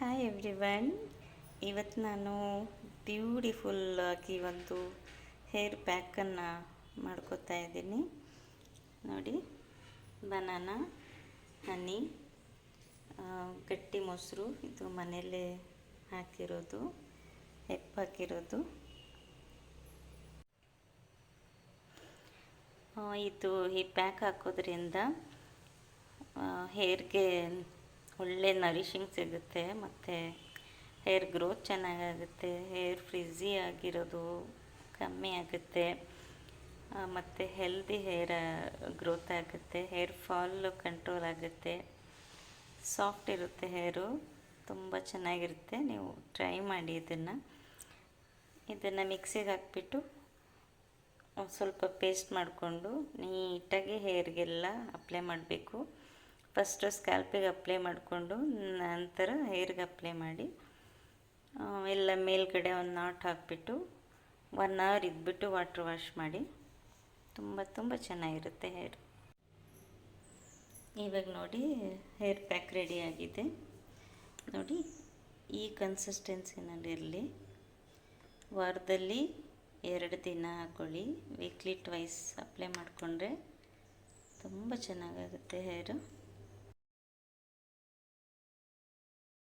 Hi everyone. ಇವತ್ತು ನಾನು beautiful ಆಗಿ ಒಂದು ಹೇರ್ ಪ್ಯಾಕನ್ನು ಮಾಡ್ಕೋತಾ ಇದ್ದೀನಿ. ನೋಡಿ, ಬನಾನಾ, ಹನಿ, ಗಟ್ಟಿ ಮೊಸರು, ಇದು ಮನೆಯಲ್ಲೇ ಹಾಕಿರೋದು, ಹೆಪ್ಪಾಕಿರೋದು. ಈ ಪ್ಯಾಕ್ ಹಾಕೋದ್ರಿಂದ ಹೇರ್ಗೆ ಒಳ್ಳೆ ನರಿಶಿಂಗ್ ಸಿಗುತ್ತೆ, ಮತ್ತು ಹೇರ್ ಗ್ರೋತ್ ಚೆನ್ನಾಗಾಗುತ್ತೆ, ಹೇರ್ ಫ್ರಿಝಿ ಆಗಿರೋದು ಕಮ್ಮಿ ಆಗುತ್ತೆ, ಮತ್ತು ಹೆಲ್ದಿ ಹೇರ್ ಗ್ರೋತ್ ಆಗುತ್ತೆ, ಹೇರ್ ಫಾಲ್ ಕಂಟ್ರೋಲ್ ಆಗುತ್ತೆ, ಸಾಫ್ಟ್ ಇರುತ್ತೆ ಹೇರು, ತುಂಬ ಚೆನ್ನಾಗಿರುತ್ತೆ. ನೀವು ಟ್ರೈ ಮಾಡಿ ಇದನ್ನು ಮಿಕ್ಸಿಗೆ ಹಾಕ್ಬಿಟ್ಟು ಸ್ವಲ್ಪ ಪೇಸ್ಟ್ ಮಾಡಿಕೊಂಡು ನೀಟಾಗಿ ಹೇರ್ಗೆಲ್ಲ ಅಪ್ಲೈ ಮಾಡಬೇಕು. ಫಸ್ಟು ಸ್ಕ್ಯಾಲ್ಪಿಗೆ ಅಪ್ಲೈ ಮಾಡಿಕೊಂಡು ನಂತರ ಹೇರ್ಗೆ ಅಪ್ಲೈ ಮಾಡಿ ಎಲ್ಲ ಮೇಲ್ಗಡೆ ಒಂದು ನಾಟ್ ಹಾಕಿಬಿಟ್ಟು 1 ಅವರ್ ಇದ್ಬಿಟ್ಟು ವಾಟ್ರ್ ವಾಶ್ ಮಾಡಿ. ತುಂಬ ಚೆನ್ನಾಗಿರುತ್ತೆ ಹೇರ್. ಇವಾಗ ನೋಡಿ, ಹೇರ್ ಪ್ಯಾಕ್ ರೆಡಿಯಾಗಿದೆ. ನೋಡಿ, ಈ ಕನ್ಸಿಸ್ಟೆನ್ಸಿನಲ್ಲಿರಲಿ. ವಾರದಲ್ಲಿ 2 ದಿನ ಹಾಕ್ಕೊಳ್ಳಿ. ವೀಕ್ಲಿ ಟ್ವೈಸ್ ಅಪ್ಲೈ ಮಾಡಿಕೊಂಡ್ರೆ ತುಂಬ ಚೆನ್ನಾಗಾಗುತ್ತೆ ಹೇರು.